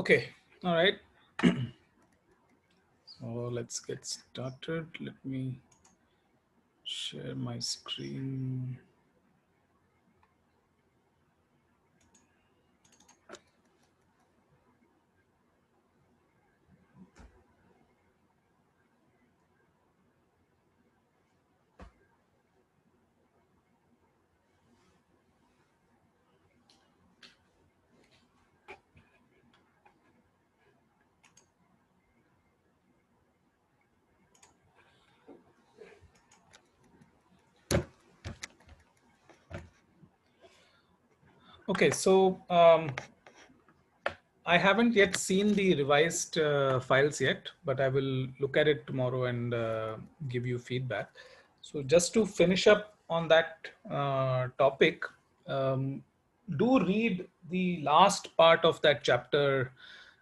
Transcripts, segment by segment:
Okay, all right. So let's get started. Let me share my screen. Okay, so I haven't yet seen the revised files yet, but I will look at it tomorrow and give you feedback. So just to finish up on that topic, um, do read the last part of that chapter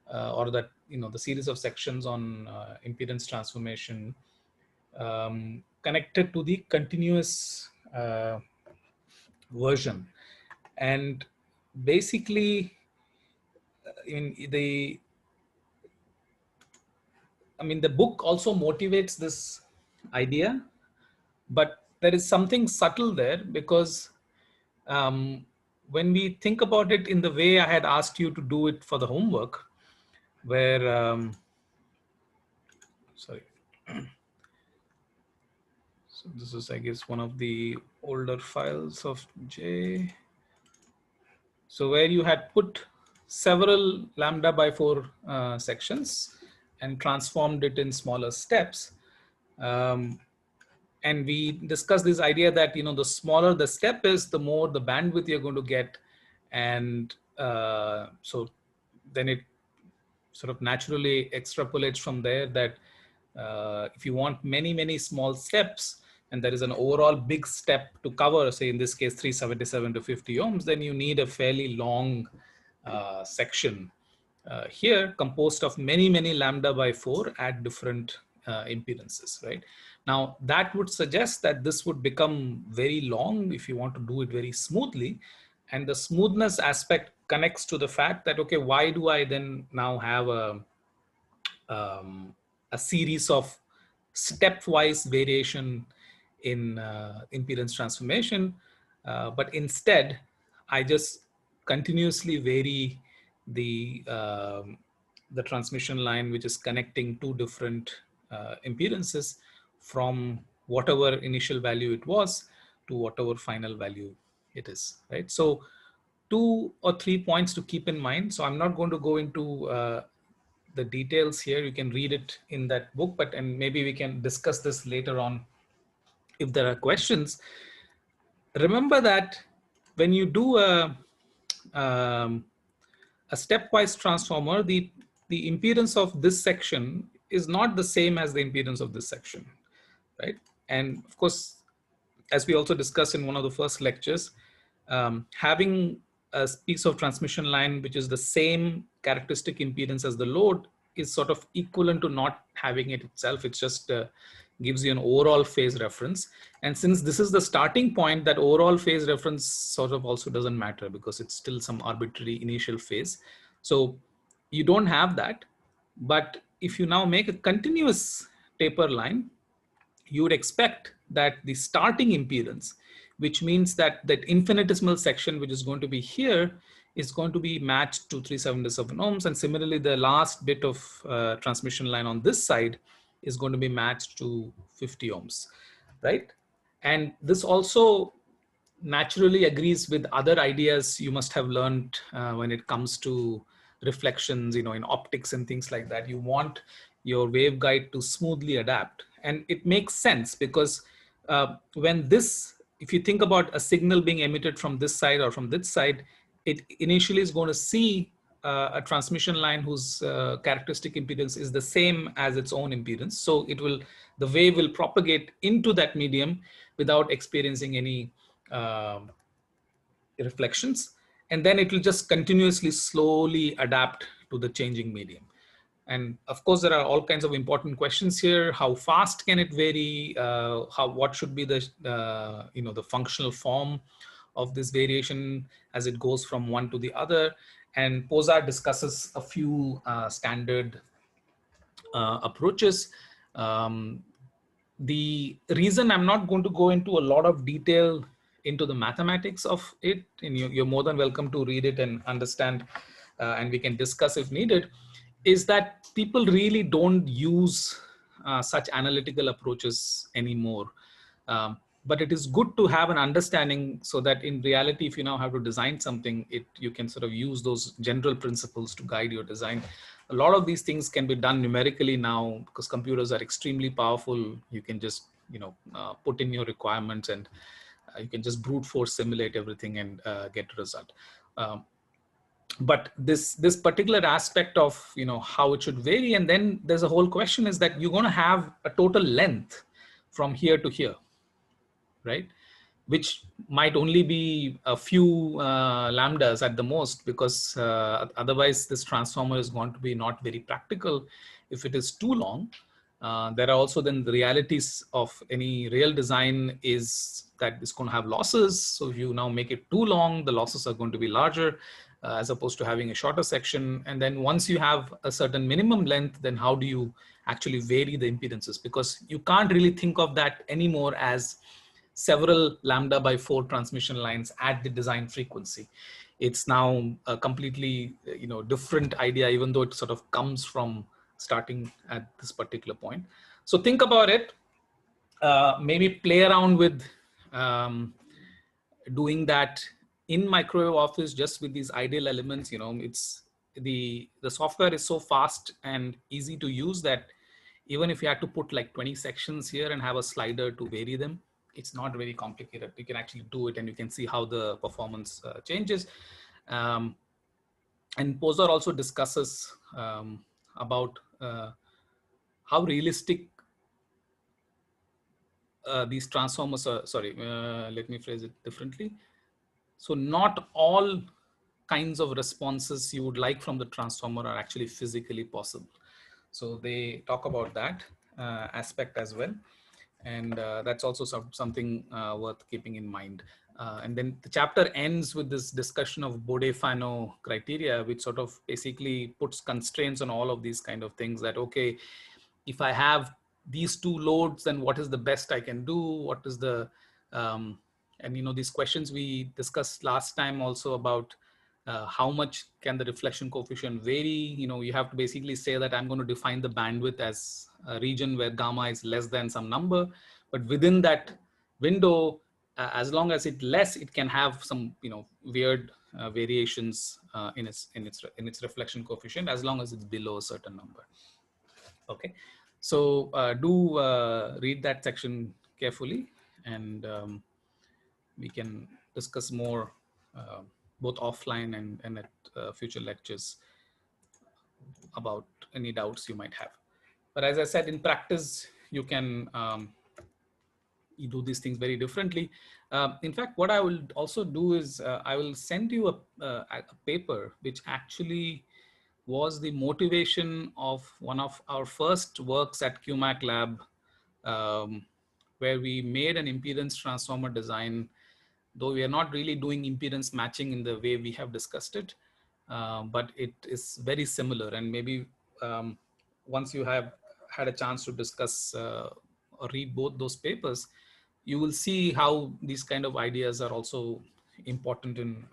or that, the series of sections on impedance transformation connected to the continuous version. And basically, in the the book also motivates this idea, but there is something subtle there because when we think about it in the way I had asked you to do it for the homework, where, sorry, so this is, I guess, one of the older files of J. So where you had put several lambda by 4 sections and transformed it in smaller steps. And we discussed this idea that, the smaller the step is, the more the bandwidth you're going to get. And so then it sort of naturally extrapolates from there that if you want many, many small steps, and there is an overall big step to cover, say in this case, 377 to 50 ohms, then you need a fairly long section here composed of many, many lambda by 4 at different impedances, right? Now, that would suggest that this would become very long if you want to do it very smoothly. And the smoothness aspect connects to the fact that, okay, why do I then now have a series of stepwise variation in impedance transformation, but instead I just continuously vary the transmission line which is connecting two different impedances from whatever initial value it was to whatever final value it is, right? So 2 or 3 points to keep in mind. So I'm not going to go into the details here. You can read it in that book, and maybe we can discuss this later on if there are questions. Remember that when you do um, a stepwise transformer, the impedance of this section is not the same as the impedance of this section, right? And of course, as we also discussed in one of the first lectures, having a piece of transmission line which is the same characteristic impedance as the load is sort of equivalent to not having it itself. It just gives you an overall phase reference. And since this is the starting point, that overall phase reference sort of also doesn't matter because it's still some arbitrary initial phase. So you don't have that. But if you now make a continuous taper line, you would expect that the starting impedance, which means that that infinitesimal section which is going to be here is going to be matched to 377 ohms. And similarly, the last bit of transmission line on this side is going to be matched to 50 ohms, right? And this also naturally agrees with other ideas you must have learned when it comes to reflections, in optics and things like that. You want your waveguide to smoothly adapt. And it makes sense because if you think about a signal being emitted from this side or from this side, it initially is going to see a transmission line whose characteristic impedance is the same as its own impedance. So the wave will propagate into that medium without experiencing any reflections. And then it will just continuously, slowly adapt to the changing medium. And of course, there are all kinds of important questions here. How fast can it vary? What should be the functional form of this variation as it goes from one to the other? And Pozar discusses a few standard approaches. The reason I'm not going to go into a lot of detail into the mathematics of it, and you're more than welcome to read it and understand, and we can discuss if needed, is that people really don't use such analytical approaches anymore. But it is good to have an understanding so that in reality, if you now have to design something, you can sort of use those general principles to guide your design. A lot of these things can be done numerically now because computers are extremely powerful. You can just put in your requirements, and you can just brute force simulate everything and get a result. But this particular aspect of how it should vary, and then there's a whole question is that you're going to have a total length from here to here, right? Which might only be a few lambdas at the most, because otherwise this transformer is going to be not very practical if it is too long. There are also then the realities of any real design is that it's going to have losses. So if you now make it too long, the losses are going to be larger as opposed to having a shorter section. And then once you have a certain minimum length, then how do you actually vary the impedances? Because you can't really think of that anymore as several lambda by 4 transmission lines at the design frequency. It's now a completely different idea, even though it sort of comes from starting at this particular point. So think about it, maybe play around with doing that in Microwave Office just with these ideal elements. It's the software is so fast and easy to use that even if you had to put like 20 sections here and have a slider to vary them, it's not very complicated. You can actually do it and you can see how the performance changes. And Pozar also discusses about how realistic these transformers are. Sorry, let me phrase it differently. So not all kinds of responses you would like from the transformer are actually physically possible. So they talk about that aspect as well. And that's also something worth keeping in mind. And then the chapter ends with this discussion of Bode-Fano criteria, which sort of basically puts constraints on all of these kind of things that, okay, if I have these two loads, then what is the best I can do? What is the, and these questions we discussed last time also about how much can the reflection coefficient vary? You have to basically say that I'm going to define the bandwidth as a region where gamma is less than some number, but within that window, as long as it's less, it can have some weird variations in its reflection coefficient, as long as it's below a certain number. Okay, so do read that section carefully, and we can discuss more both offline and at future lectures about any doubts you might have. But as I said, in practice, you can you do these things very differently. In fact, what I will also do is I will send you a paper which actually was the motivation of one of our first works at QMAC lab, where we made an impedance transformer design, though we are not really doing impedance matching in the way we have discussed it, but it is very similar. And maybe once you have had a chance to discuss or read both those papers, you will see how these kind of ideas are also important in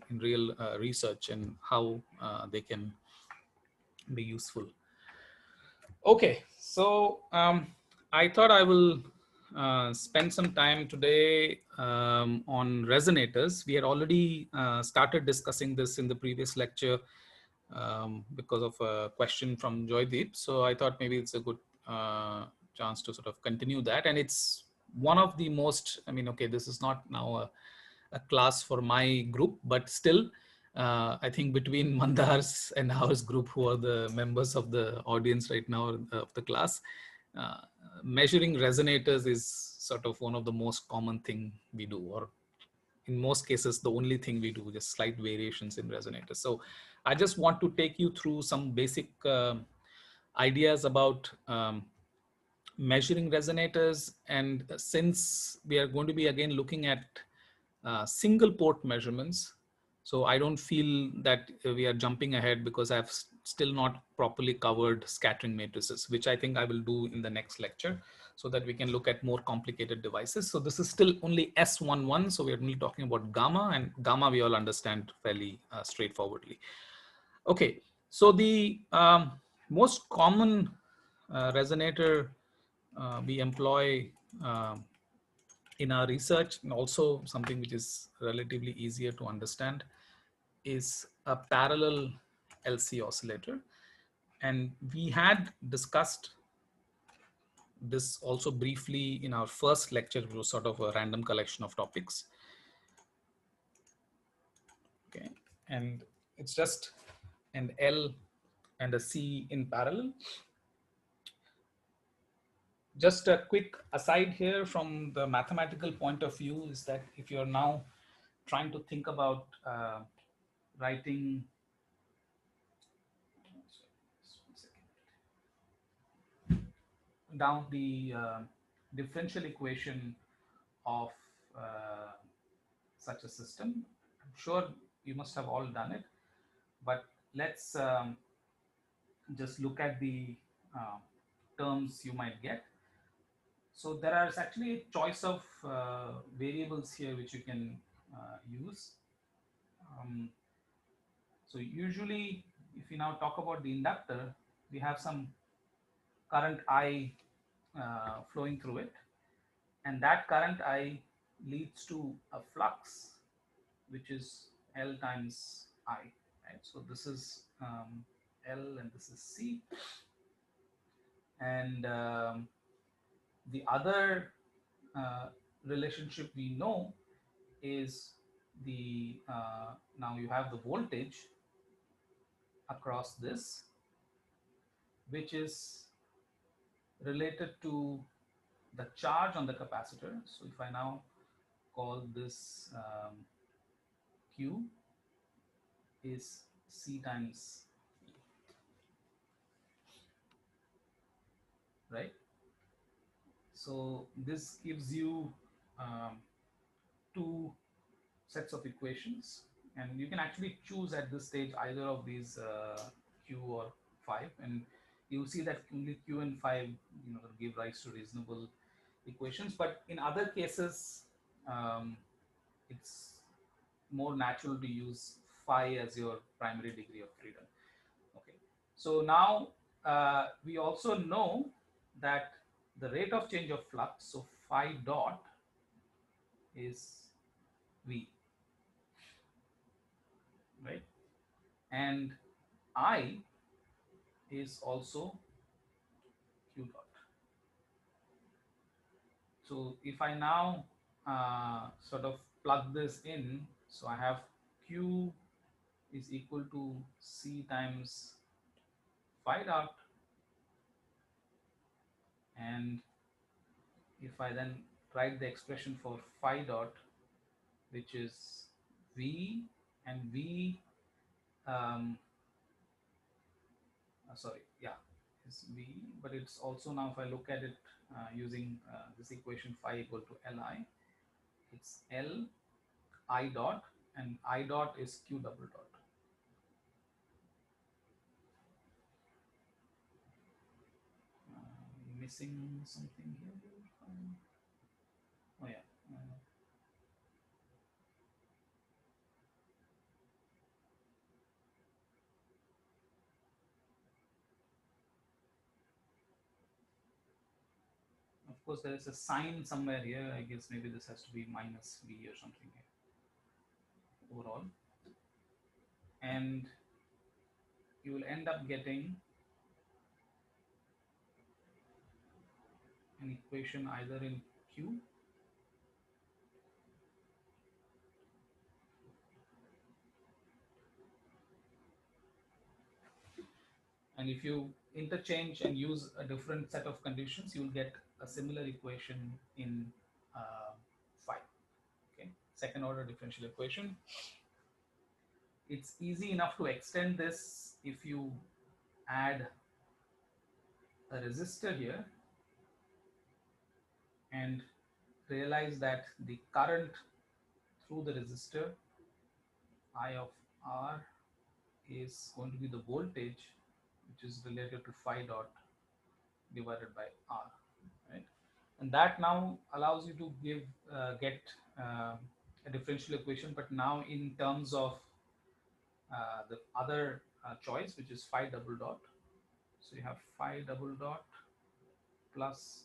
real research, and how they can be useful. Okay, so I thought I will spend some time today on resonators. We had already started discussing this in the previous lecture because of a question from Joydeep. So I thought maybe it's a good chance to sort of continue that. And it's one of the most, okay, this is not now a class for my group, but still, I think between Mandar's and ours group, who are the members of the audience right now of the class, measuring resonators is sort of one of the most common thing we do, or in most cases, the only thing we do, just slight variations in resonators. So I just want to take you through some basic ideas about measuring resonators. And since we are going to be again looking at single port measurements, So I don't feel that we are jumping ahead because I've still not properly covered scattering matrices, which I think I will do in the next lecture so that we can look at more complicated devices. So this is still only S11. So we're only talking about gamma, and gamma we all understand fairly straightforwardly. Okay, so the most common resonator we employ in our research, and also something which is relatively easier to understand, is a parallel LC oscillator. And we had discussed this also briefly in our first lecture, which was sort of a random collection of topics. Okay, and it's just an L and a C in parallel. Just a quick aside here from the mathematical point of view is that if you're now trying to think about writing, down the differential equation of such a system, I'm sure you must have all done it, but let's just look at the uh, terms you might get. So there is actually a choice of variables here which you can use. So usually, if we now talk about the inductor, we have some current I flowing through it, and that current I leads to a flux, which is L times I. Right? So this is L and this is C, and the other uh, relationship we know is the now you have the voltage across this, which is related to the charge on the capacitor. So if I now call this Q is C times E, right? So this gives you two sets of equations, and you can actually choose at this stage either of these Q or 5, and you see that only Q and 5 give rise to reasonable equations. But in other cases it's more natural to use phi as your primary degree of freedom. Okay, so now we also know that the rate of change of flux, so phi dot, is V, right? And I is also Q dot. So if I now sort of plug this in, so I have Q is equal to C times phi dot, and if I then write the expression for phi dot, which is V, and V, sorry, yeah, is V, but it's also now, if I look at it using this equation phi equal to Li, it's L I dot, and I dot is Q double dot. Missing something here. Oh yeah. Of course, there is a sign somewhere here. I guess maybe this has to be minus V or something here overall. And you will end up getting an equation either in Q and if you interchange and use a different set of conditions, you will get a similar equation in phi. Okay, second order differential equation. It's easy enough to extend this if you add a resistor here and realize that the current through the resistor I of R is going to be the voltage, which is related to phi dot divided by R, right? And that now allows you to get a differential equation, but now in terms of the other choice, which is phi double dot. So you have phi double dot plus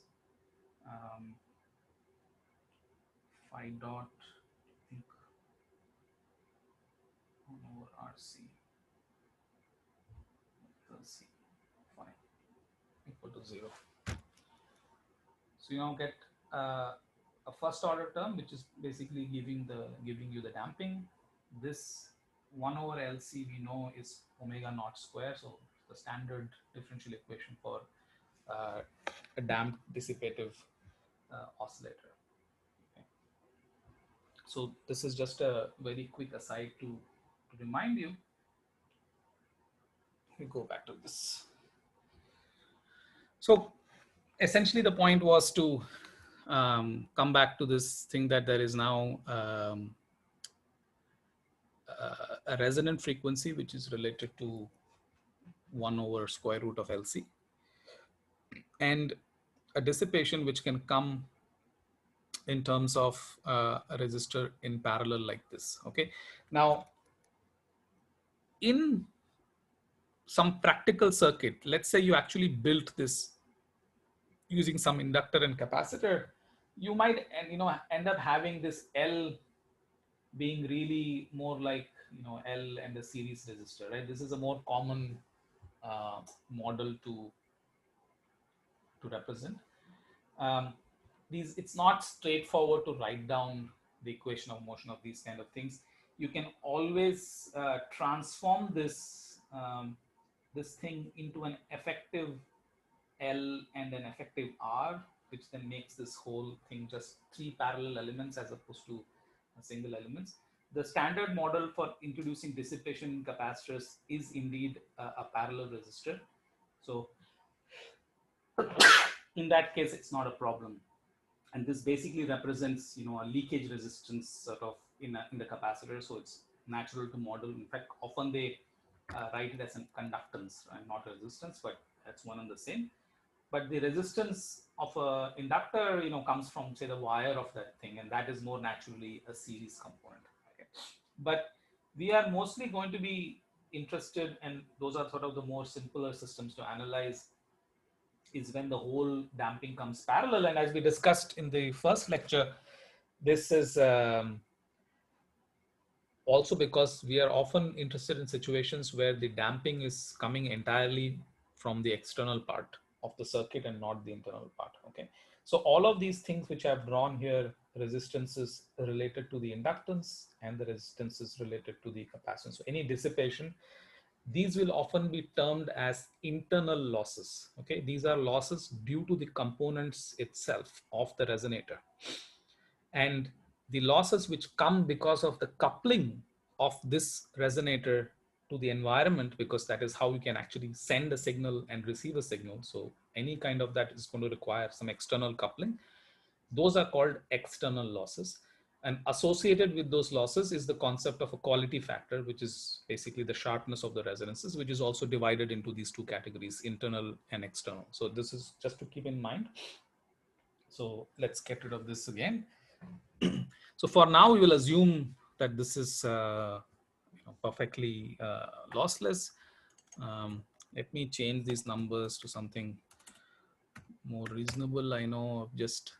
phi dot, I think, 1 over RC, C phi equal to 0. So you now get a first order term, which is basically giving you the damping. This 1 over LC we know is omega naught square, so the standard differential equation for a damped dissipative oscillator. Okay. So this is just a very quick aside to remind you. We go back to this. So essentially the point was to come back to this thing that there is now a resonant frequency which is related to 1 over square root of LC, and a dissipation which can come in terms of a resistor in parallel like this. Okay, now in some practical circuit, let's say you actually built this using some inductor and capacitor, you might end up having this L being really more like L and a series resistor, right? This is a more common model to represent. It's not straightforward to write down the equation of motion of these kind of things. You can always transform this this thing into an effective L and an effective R, which then makes this whole thing just 3 parallel elements as opposed to single elements. The standard model for introducing dissipation in capacitors is indeed a parallel resistor. So in that case, it's not a problem. And this basically represents, a leakage resistance sort of in the capacitor. So it's natural to model. In fact, often they write it as a conductance, right? Not resistance, but that's one and the same. But the resistance of an inductor, comes from, say, the wire of that thing, and that is more naturally a series component. Okay? But we are mostly going to be interested, and those are sort of the more simpler systems to analyze, is when the whole damping comes parallel. And as we discussed in the first lecture, this is also because we are often interested in situations where the damping is coming entirely from the external part of the circuit and not the internal part. Okay, so all of these things which I've drawn here, resistances related to the inductance and the resistances related to the capacitance. So any dissipation, these will often be termed as internal losses. Okay, these are losses due to the components itself of the resonator, and the losses which come because of the coupling of this resonator to the environment, because that is how you can actually send a signal and receive a signal. So any kind of that is going to require some external coupling. Those are called external losses. And associated with those losses is the concept of a quality factor, which is basically the sharpness of the resonances, which is also divided into these two categories, internal and external. So this is just to keep in mind. So let's get rid of this again. So for now, we will assume that this is perfectly lossless. Let me change these numbers to something more reasonable. I know I've just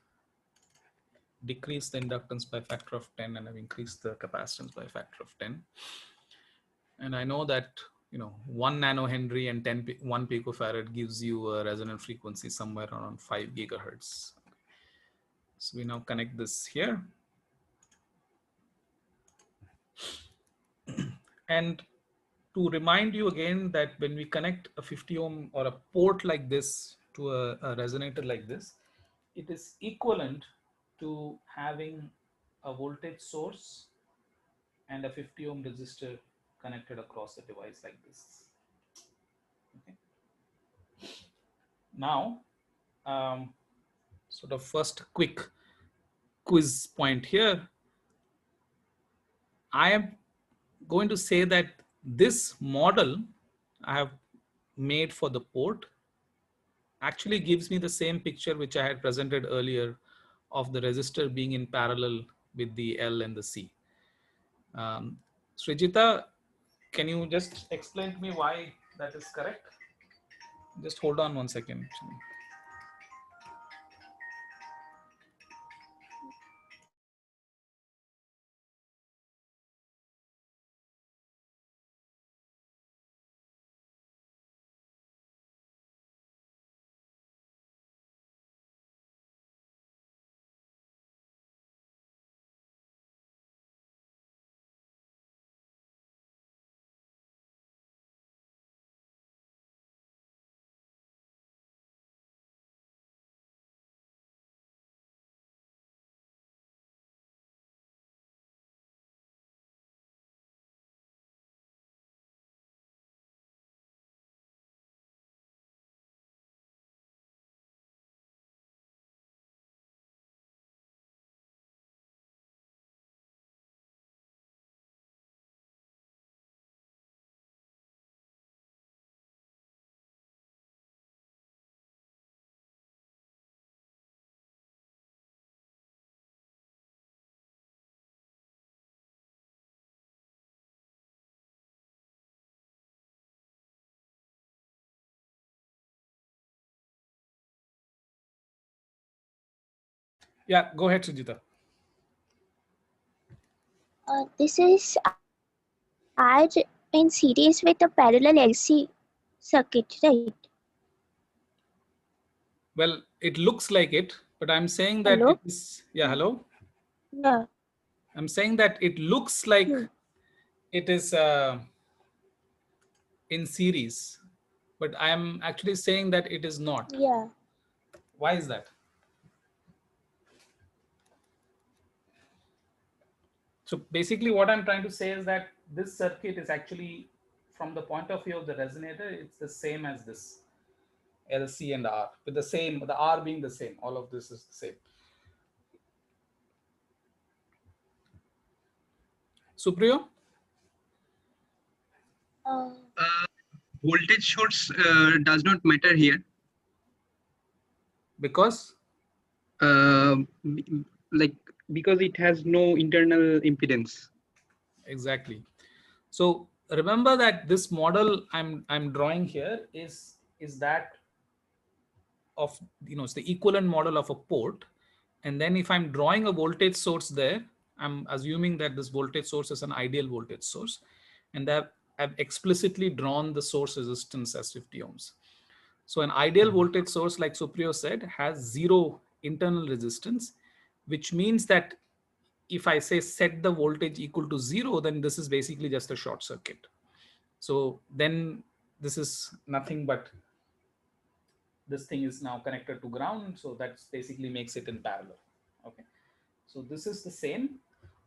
decreased the inductance by a factor of 10 and I've increased the capacitance by a factor of 10. And I know that 1 nanohenry and 1 picofarad gives you a resonant frequency somewhere around 5 gigahertz. So we now connect this here. And to remind you again that when we connect a 50 ohm or a port like this to a resonator like this, it is equivalent to having a voltage source and a 50 ohm resistor connected across the device like this. Okay. Now, sort of first quick quiz point here. I am going to say that this model I have made for the port actually gives me the same picture which I had presented earlier of the resistor being in parallel with the L and the C. Srijita, can you just explain to me why that is correct? Just hold on 1 second. Yeah, go ahead, Srijita. This is R in series with a parallel LC circuit, right? Well, it looks like it, but I'm saying that it Hello? is, yeah, hello. Yeah. I'm saying that it looks like Hmm. it is in series, but I'm actually saying that it is not. Yeah. Why is that? So basically what I'm trying to say is that this circuit is actually, from the point of view of the resonator, it's the same as this L, C and R, with the same, the R being the same. All of this is the same. Supriyo? Uh, uh, Voltage source does not matter here. Because? uh, like because it has no internal impedance. Exactly. So remember that this model I'm drawing here is that of, it's the equivalent model of a port. And then if I'm drawing a voltage source there, I'm assuming that this voltage source is an ideal voltage source, and that I've explicitly drawn the source resistance as 50 ohms. So an ideal voltage source, like Supriyo said, has zero internal resistance, which means that if I say set the voltage equal to zero, then this is basically just a short circuit. So then this is nothing but this thing is now connected to ground. So that basically makes it in parallel. Okay. So this is the same.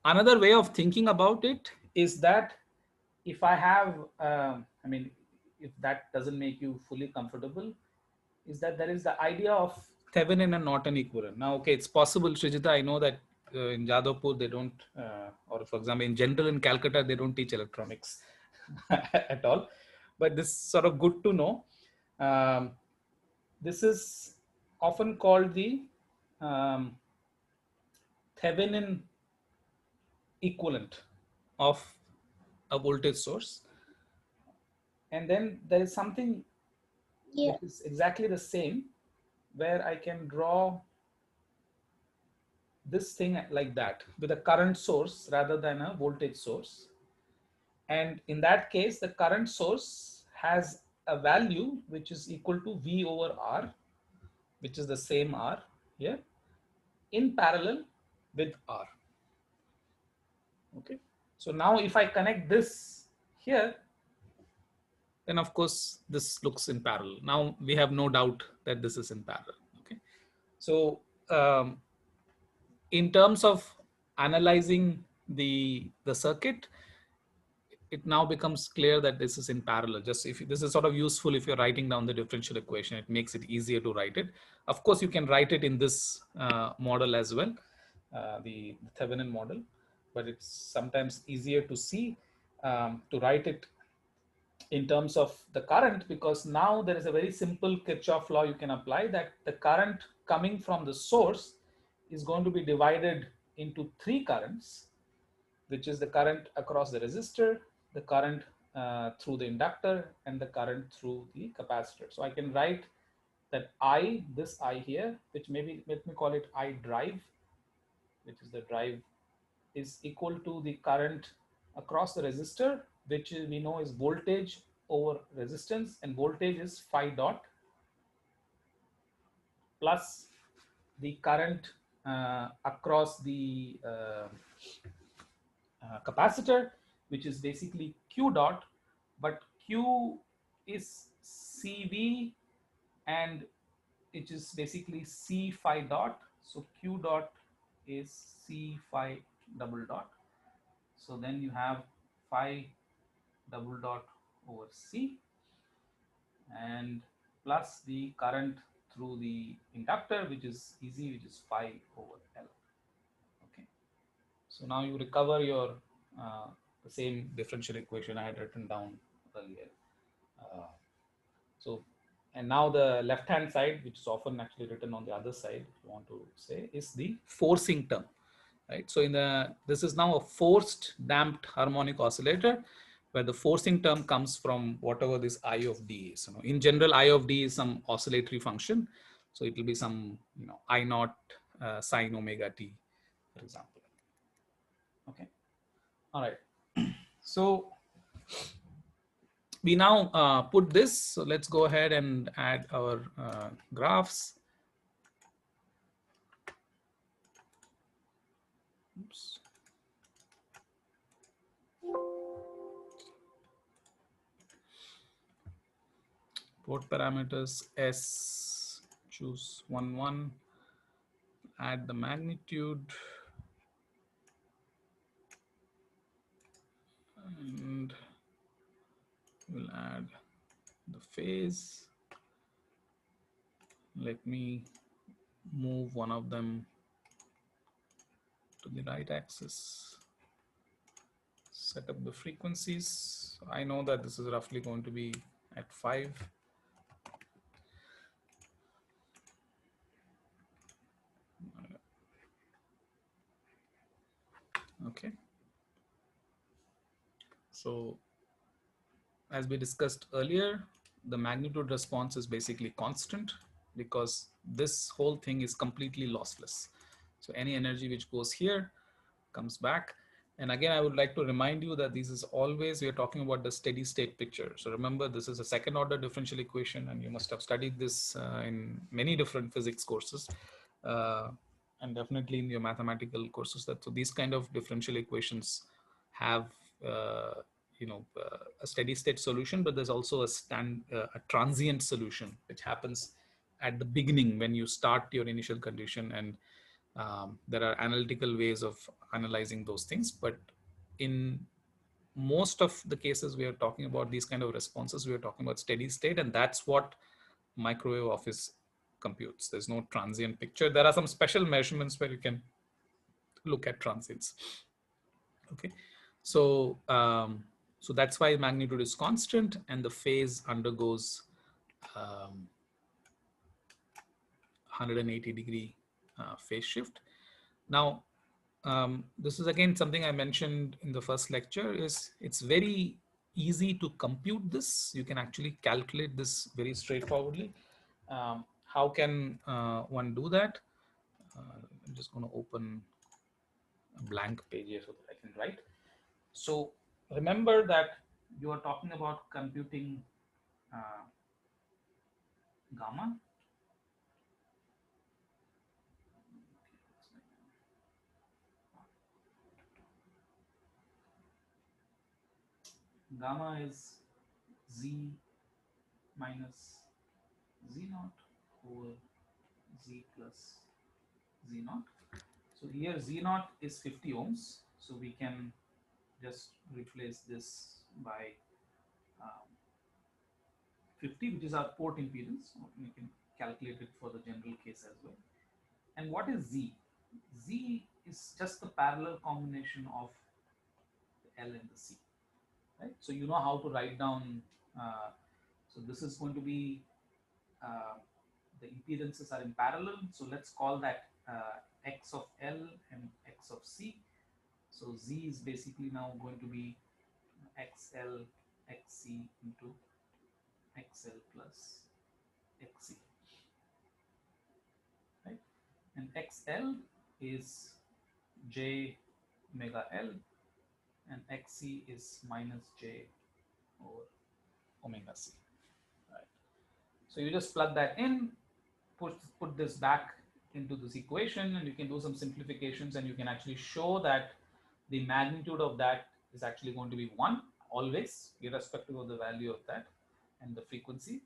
Another way of thinking about it is that if I have, I mean, if that doesn't make you fully comfortable, is that there is the idea of Thevenin and Norton equivalent. Now, okay, it's possible, Srijita, I know that in Jadavpur they don't, or for example, in general in Calcutta, they don't teach electronics at all. But this is sort of good to know. Um, this is often called the um, Thevenin equivalent of a voltage source. And then there is something yeah. which is exactly the same, where I can draw this thing like that with a current source rather than a voltage source. And in that case, the current source has a value which is equal to V over R, which is the same R here, in parallel with R. Okay. So now if I connect this here, then of course this looks in parallel. Now we have no doubt that this is in parallel. Okay. So in terms of analyzing the circuit, it now becomes clear that this is in parallel. Just if this is sort of useful if you're writing down the differential equation, it makes it easier to write it. Of course, you can write it in this model as well, the Thevenin model, but it's sometimes easier to see to write it in terms of the current, because now there is a very simple Kirchhoff law you can apply, that the current coming from the source is going to be divided into three currents, which is the current across the resistor, the current through the inductor, and the current through the capacitor. So I can write that I, this I here, which maybe let me call it I drive, which is the drive, is equal to the current across the resistor, which we know is voltage over resistance, and voltage is phi dot, plus the current across the capacitor, which is basically Q dot, but Q is CV, and it is basically C phi dot. So Q dot is C phi double dot. So then you have phi double dot over C, and plus the current through the inductor, which is easy, which is phi over L. Okay. So now you recover your the same differential equation I had written down earlier. So, and now the left hand side, which is often actually written on the other side, if you want to say, is the forcing term, right? So this is now a forced damped harmonic oscillator, where the forcing term comes from whatever this I of D is. In general, I of D is some oscillatory function, so it will be some I naught sine omega t, for example. Okay, all right. So we now put this. So let's go ahead and add our graphs. Oops. Port parameters S, choose 1, 1, add the magnitude, and we'll add the phase. Let me move one of them to the right axis. Set up the frequencies. I know that this is roughly going to be at 5. Okay. So as we discussed earlier, the magnitude response is basically constant because this whole thing is completely lossless. So any energy which goes here comes back. And again, I would like to remind you that this is always, we are talking about the steady state picture. So remember, this is a second order differential equation, and you must have studied this in many different physics courses, and definitely in your mathematical courses. So these kind of differential equations have a steady state solution, but there's also a transient solution which happens at the beginning when you start your initial condition, and there are analytical ways of analyzing those things. But in most of the cases we are talking about these kind of responses, we are talking about steady state, and that's what microwave office computes. There's no transient picture. There are some special measurements where you can look at transients. Okay, so so that's why magnitude is constant and the phase undergoes 180 degree phase shift. Now, this is again something I mentioned in the first lecture, is it's very easy to compute this. You can actually calculate this very straightforwardly. How can one do that? I'm just going to open a blank page here so that I can write. So remember that you are talking about computing gamma. Gamma is Z minus Z naught over Z plus Z naught. So here Z naught is 50 ohms. So we can just replace this by 50, which is our port impedance. We can calculate it for the general case as well. And what is Z? Z is just the parallel combination of the L and the C. right? So you know how to write down. So this is going to be the impedances are in parallel. So let's call that x of L and x of C. So Z is basically now going to be XL XC into XL plus XC, right? And XL is J omega L and XC is minus J over omega C, right? So you just plug that in, put this back into this equation, and you can do some simplifications, and you can actually show that the magnitude of that is actually going to be 1 always, irrespective of the value of that and the frequency.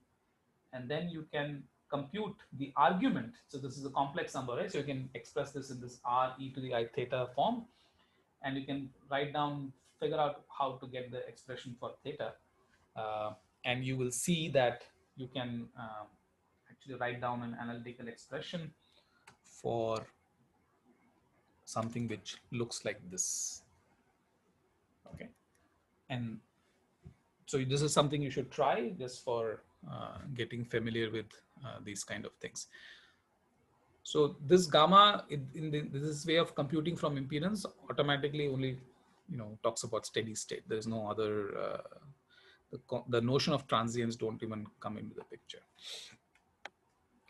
And then you can compute the argument. So this is a complex number, right? So you can express this in this r e to the I theta form, and you can write down, figure out how to get the expression for theta, and you will see that you can actually write down an analytical expression for something which looks like this. Okay, and so this is something you should try just for getting familiar with these kind of things. So this gamma this way of computing from impedance automatically only talks about steady state. There is no other the notion of transients don't even come into the picture.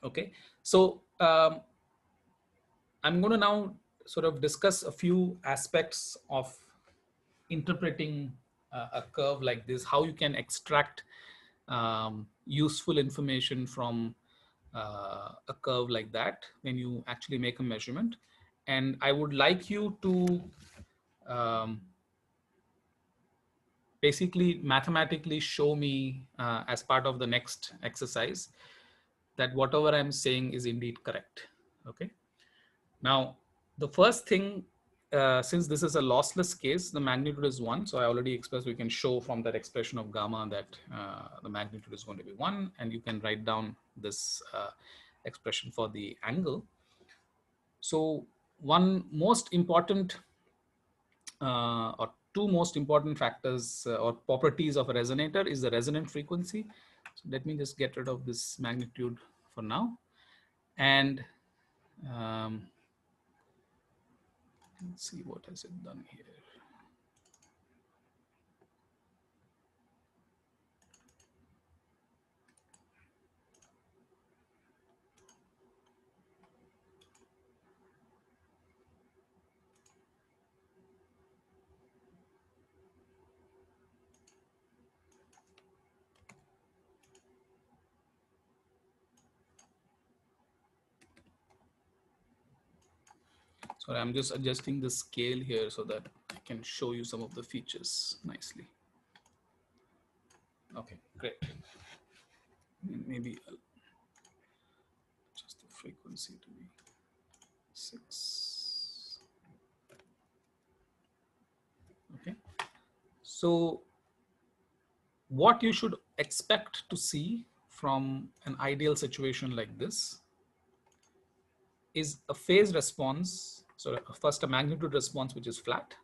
Okay, so I'm going to now sort of discuss a few aspects of interpreting a curve like this, how you can extract useful information from a curve like that when you actually make a measurement. And I would like you to basically mathematically show me as part of the next exercise that whatever I'm saying is indeed correct. Okay. Now, the first thing, since this is a lossless case, the magnitude is 1. So I already expressed, we can show from that expression of gamma that the magnitude is going to be 1, and you can write down this expression for the angle. So one most important or two most important factors or properties of a resonator is the resonant frequency. So let me just get rid of this magnitude for now. And let's see what has it done here. So I'm just adjusting the scale here so that I can show you some of the features nicely. Okay, great. Maybe I'll adjust the frequency to be 6. Okay. So what you should expect to see from an ideal situation like this is a phase response. So first a magnitude response, which is flat,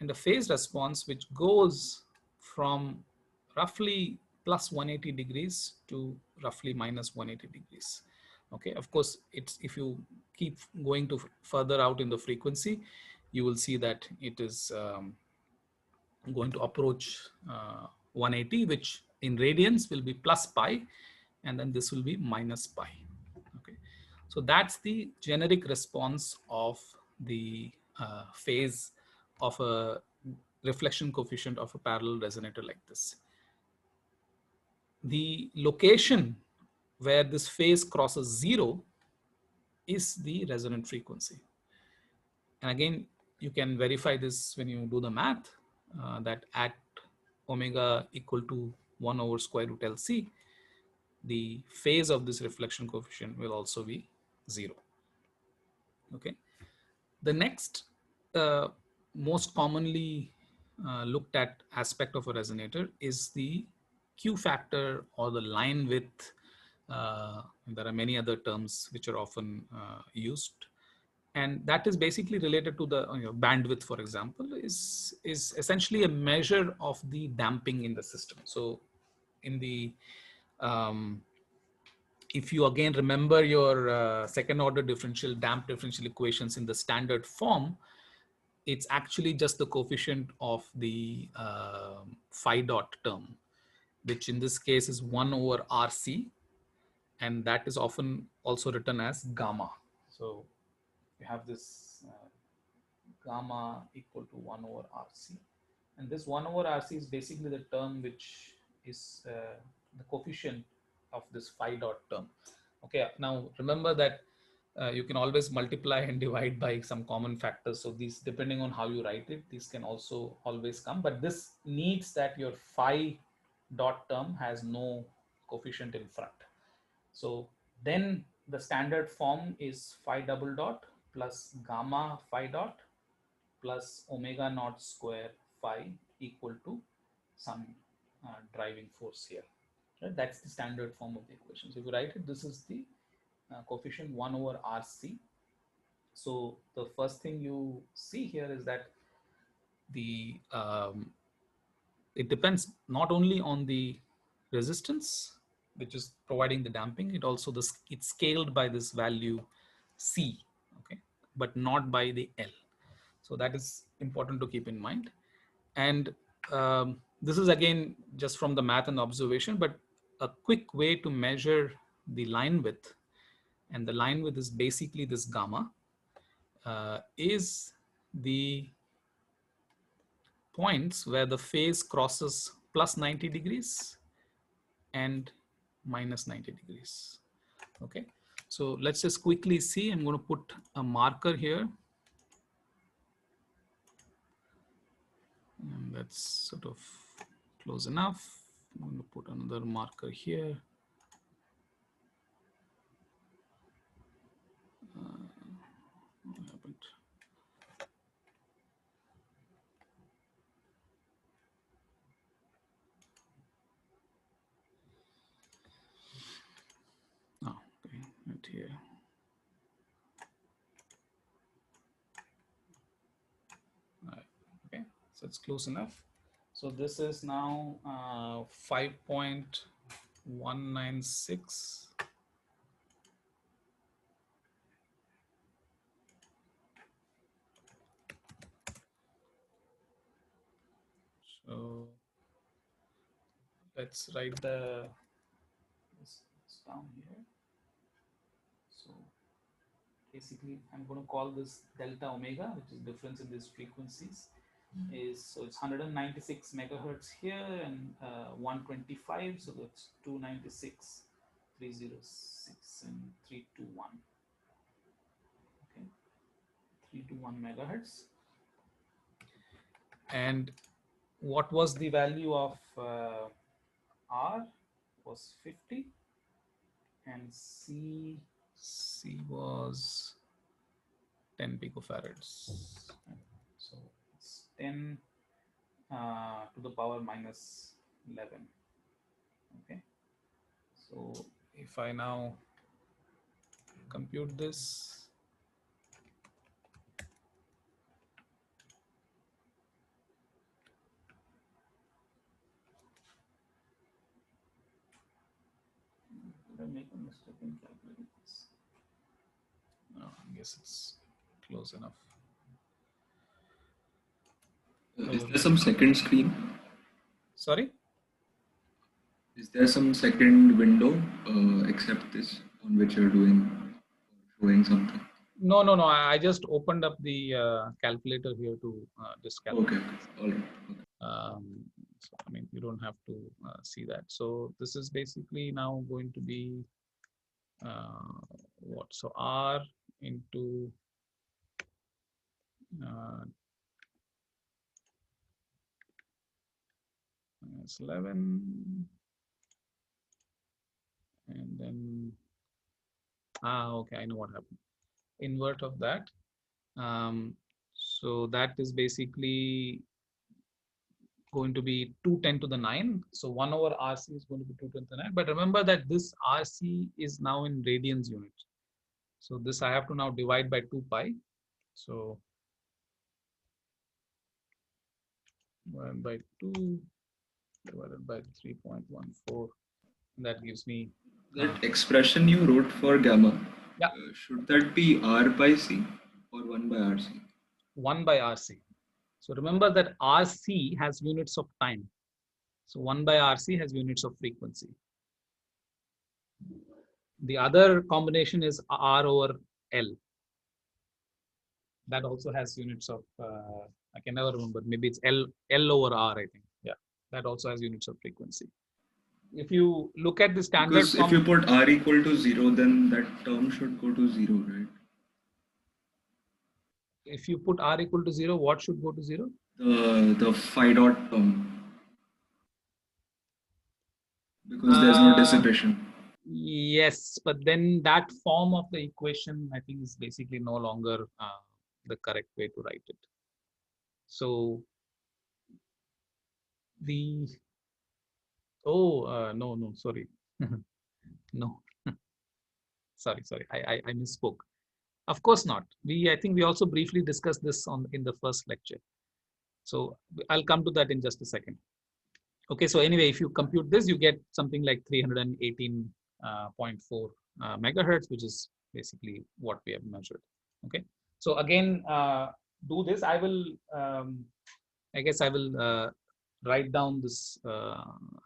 and a phase response which goes from roughly plus 180 degrees to roughly minus 180 degrees. Okay, of course, it's if you keep going to further out in the frequency, you will see that it is going to approach 180, which in radians will be plus pi, and then this will be minus pi. Okay, so that's the generic response of the phase of a reflection coefficient of a parallel resonator like this. The location where this phase crosses 0 is the resonant frequency. And again, you can verify this when you do the math, that at omega equal to 1 over square root LC, the phase of this reflection coefficient will also be 0. Okay. The next most commonly looked at aspect of a resonator is the Q factor or the line width. There are many other terms which are often used. And that is basically related to the bandwidth, for example, is essentially a measure of the damping in the system. So in the if you again remember your second order damp differential equations in the standard form, it's actually just the coefficient of the phi dot term, which in this case is 1 over RC, and that is often also written as gamma. So you have this gamma equal to 1 over RC, and this 1 over RC is basically the term which is the coefficient of this phi dot term. Okay, now remember that you can always multiply and divide by some common factors. So these, depending on how you write it, these can also always come, but this needs that your phi dot term has no coefficient in front. So then the standard form is phi double dot plus gamma phi dot plus omega naught square phi equal to some driving force here. Right? That's the standard form of the equation. So if you write it, this is the coefficient 1 over RC. So the first thing you see here is that the it depends not only on the resistance, which is providing the damping, it's scaled by this value C, okay, but not by the L. So that is important to keep in mind. And this is again just from the math and observation, but a quick way to measure the line width, and the line width is basically this gamma, is the points where the phase crosses plus 90 degrees and minus 90 degrees. Okay, so let's just quickly see. I'm going to put a marker here. And that's sort of close enough. I'm going to put another marker here. What happened? Oh, okay, right here. Right. Okay, so it's close enough. So this is now 5.196. So let's write this down here. So basically, I'm going to call this delta omega, which is difference in these frequencies. So it's 196 megahertz here and 125. So that's 296, 306, and 321. Okay, 321 megahertz. And what was the value of R? Was 50, and C was 10 picofarads. So it's 10 to the power minus 11. Okay, so if I now compute this, did I make a mistake in calculating this? No, I guess it's close enough. Is there some second screen? Sorry? Is there some second window except this on which you're showing something? No. I just opened up the calculator here to just calculate. Okay. All right. Okay. So, I mean, you don't have to see that. So this is basically now going to be what? So R into minus 11, and then okay, I know what happened. Invert of that. So that is basically going to be 210 to the 9. So 1 over RC is going to be 210 to the 9. But remember that this RC is now in radians unit. So this I have to now divide by 2 pi. So 1 by 2 divided by 3.14. That gives me That expression you wrote for gamma, Yeah. should that be R by C or 1 by RC? 1 by RC. So remember that RC has units of time. So 1 by RC has units of frequency. The other combination is R over L. That also has units of, I can never remember, maybe it's L over R, I think. Yeah, that also has units of frequency. If you look at the standard Because if you put R equal to 0, then that term should go to 0, right? if you put R equal to 0, what should go to 0? The phi dot term. Because there's no dissipation. Yes, but then that form of the equation, I think, is basically no longer the correct way to write it. So the, no, sorry. No, sorry, I misspoke. Of course not. I think we also briefly discussed this in the first lecture. So I'll come to that in just a second. Okay, so anyway, if you compute this, you get something like 318.4 megahertz, which is basically what we have measured. Okay, so again, do this. I will, I guess I will write down this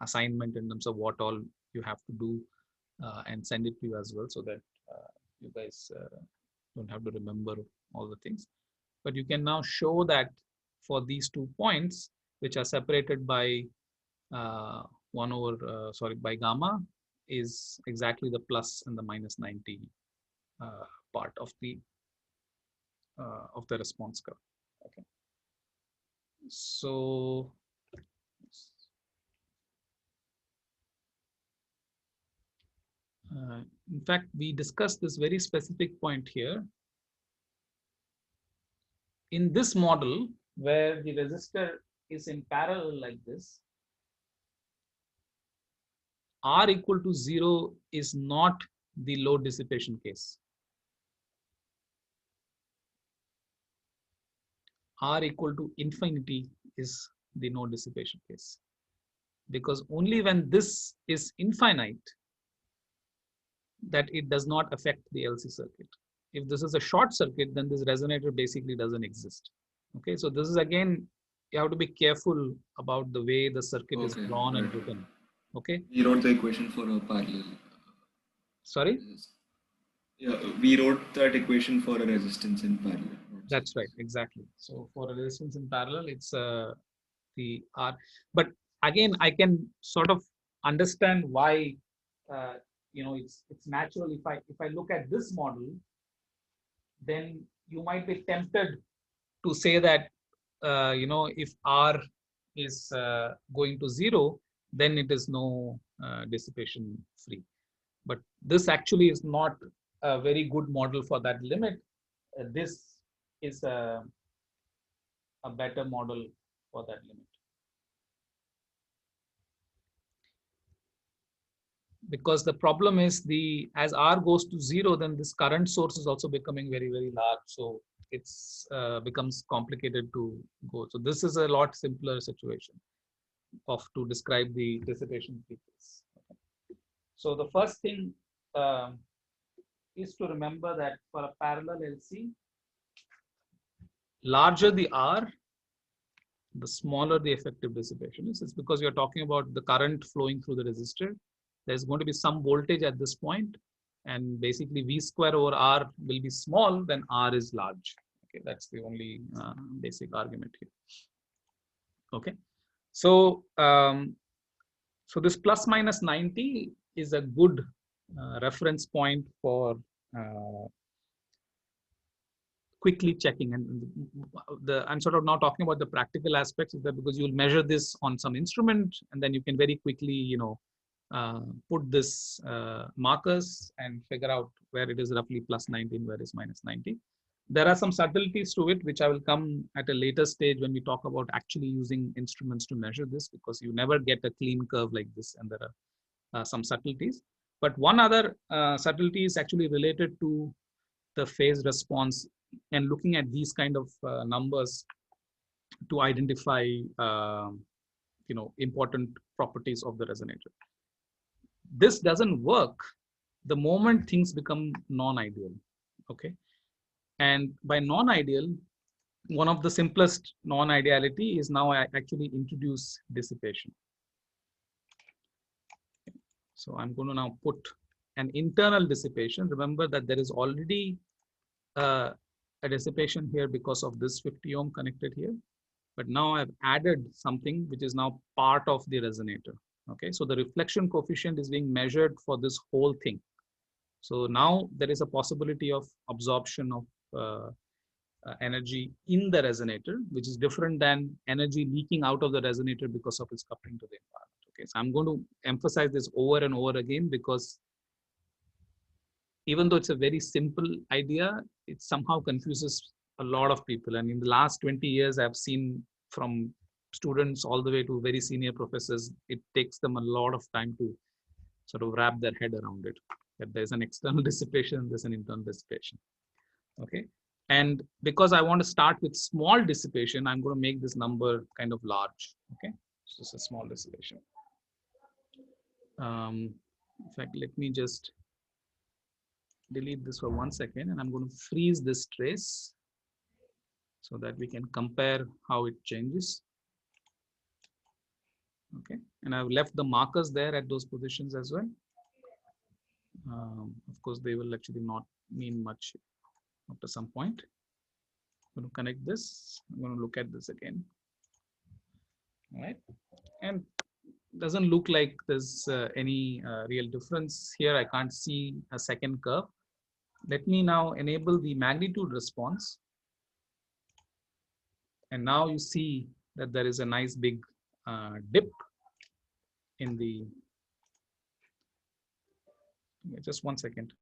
assignment in terms of what all you have to do and send it to you as well, so that you guys don't have to remember all the things. But you can now show that for these 2 points, which are separated by by gamma, is exactly the plus and the minus 90 part of the response curve. Okay. So in fact, we discussed this very specific point here. In this model, where the resistor is in parallel like this, R equal to 0 is not the low dissipation case. R equal to infinity is the no dissipation case. Because only when this is infinite that it does not affect the LC circuit. If this is a short circuit, then this resonator basically doesn't exist. Okay, so this is again, you have to be careful about the way the circuit is drawn and written. Okay. We wrote the equation for a parallel. Sorry? Yeah, we wrote that equation for a resistance in parallel. That's right, exactly. So for a resistance in parallel, it's the R. But again, I can sort of understand why, it's natural. If I look at this model, then you might be tempted to say that, if R is going to 0, then it is no dissipation free. But this actually is not a very good model for that limit. This is a better model for that limit. Because the problem is as R goes to 0, then this current source is also becoming very, very large. So it's becomes complicated to go. So this is a lot simpler situation to describe the dissipation features. Okay. So the first thing is to remember that for a parallel LC, larger the R, the smaller the effective dissipation is. It's because you're talking about the current flowing through the resistor. There's going to be some voltage at this point, and basically V square over R will be small when R is large. Okay, that's the only basic argument here. Okay, so so this plus minus 90 is a good reference point for quickly checking. And I'm sort of now talking about the practical aspects of that, because you'll measure this on some instrument, and then you can very quickly, put this markers and figure out where it is roughly plus 19, where is minus 90. There are some subtleties to it, which I will come at a later stage when we talk about actually using instruments to measure this, because you never get a clean curve like this, and there are some subtleties. But one other subtlety is actually related to the phase response and looking at these kind of numbers to identify important properties of the resonator. This doesn't work the moment things become non-ideal. Okay, and by non-ideal, one of the simplest non-ideality is now I actually introduce dissipation. So I'm going to now put an internal dissipation. Remember that there is already a dissipation here because of this 50 ohm connected here. But now I've added something which is now part of the resonator. Okay, so the reflection coefficient is being measured for this whole thing. So now there is a possibility of absorption of energy in the resonator, which is different than energy leaking out of the resonator because of its coupling to the environment. Okay, so I'm going to emphasize this over and over again because even though it's a very simple idea, it somehow confuses a lot of people. And in the last 20 years, I've seen from students all the way to very senior professors, it takes them a lot of time to sort of wrap their head around it. That there's an external dissipation, there's an internal dissipation. Okay. And because I want to start with small dissipation, I'm going to make this number kind of large. Okay. So it's a small dissipation. In fact, let me just delete this for 1 second and I'm going to freeze this trace so that we can compare how it changes. Okay, and I've left the markers there at those positions as well. Of course, they will actually not mean much after some point. I'm going to connect this. I'm going to look at this again. All right, and doesn't look like there's any real difference here. I can't see a second curve. Let me now enable the magnitude response. And now you see that there is a nice big dip in the, just 1 second.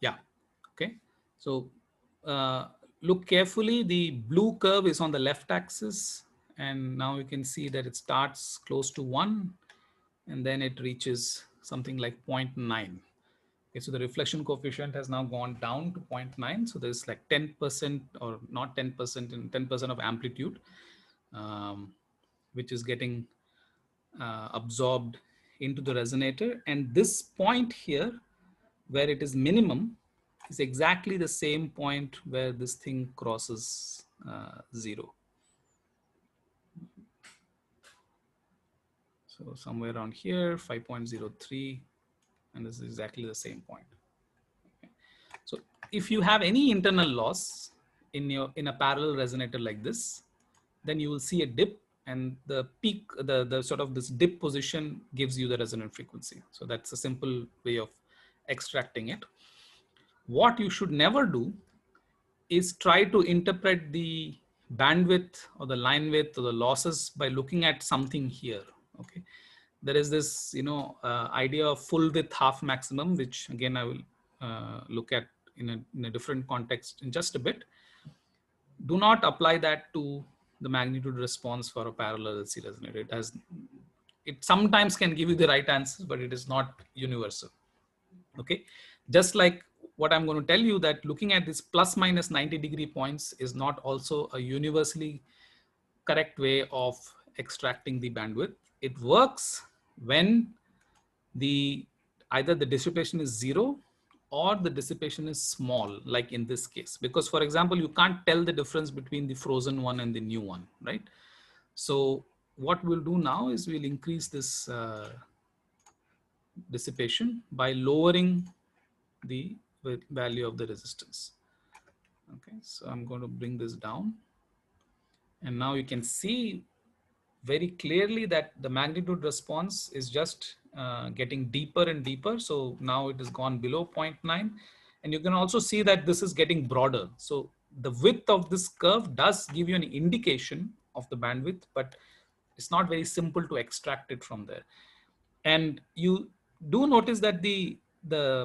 Yeah, okay. So look carefully, the blue curve is on the left axis. And now you can see that it starts close to 1 and then it reaches something like 0.9. Okay, so the reflection coefficient has now gone down to 0.9. So there's like 10% or not 10% and 10% of amplitude, which is getting absorbed into the resonator. And this point here, where it is minimum, is exactly the same point where this thing crosses 0. So somewhere around here, 5.03, and this is exactly the same point. Okay. So if you have any internal loss in a parallel resonator like this, then you will see a dip, and the peak, the sort of this dip position gives you the resonant frequency. So that's a simple way of extracting it. What you should never do is try to interpret the bandwidth or the line width or the losses by looking at something here. Okay, there is this idea of full width half maximum, which again I will look at in a different context in just a bit. Do not apply that to the magnitude response for a parallel LC resonator. It sometimes can give you the right answers, but it is not universal. Okay, just like what I'm going to tell you, that looking at this plus minus 90-degree points is not also a universally correct way of extracting the bandwidth. It works when either the dissipation is 0 or the dissipation is small, like in this case. Because for example, you can't tell the difference between the frozen one and the new one, right? So what we'll do now is we'll increase this dissipation by lowering the value of the resistance. Okay, so I'm going to bring this down. And now you can see very clearly that the magnitude response is just getting deeper and deeper. So now it has gone below 0.9. And you can also see that this is getting broader. So the width of this curve does give you an indication of the bandwidth, but It's not very simple to extract it from there. And you do notice that the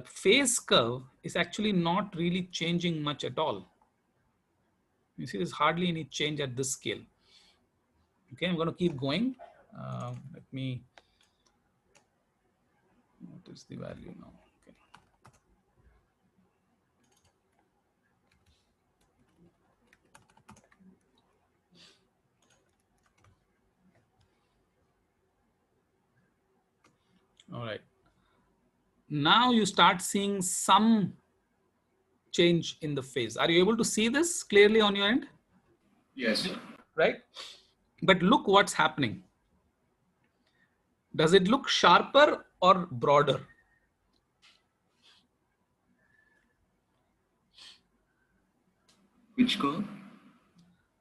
phase curve is actually not really changing much at all. You see, there's hardly any change at this scale. Okay, I'm going to keep going. Let me, what is the value now? Okay. All right. Now you start seeing some change in the phase. Are you able to see this clearly on your end? Yes. Right? But look what's happening. Does it look sharper or broader? Which curve?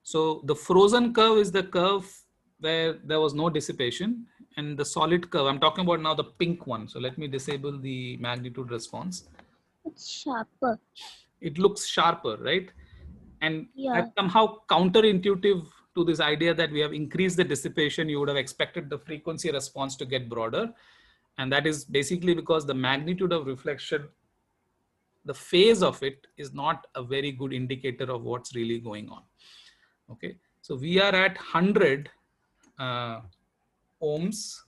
So the frozen curve is the curve where there was no dissipation, and the solid curve, I'm talking about now the pink one. So let me disable the magnitude response. It's sharper. It looks sharper, right? And Yeah. that's somehow counterintuitive to this idea that we have increased the dissipation. You would have expected the frequency response to get broader. And that is basically because the magnitude of reflection, the phase of it is not a very good indicator of what's really going on. Okay, so we are at 100 ohms,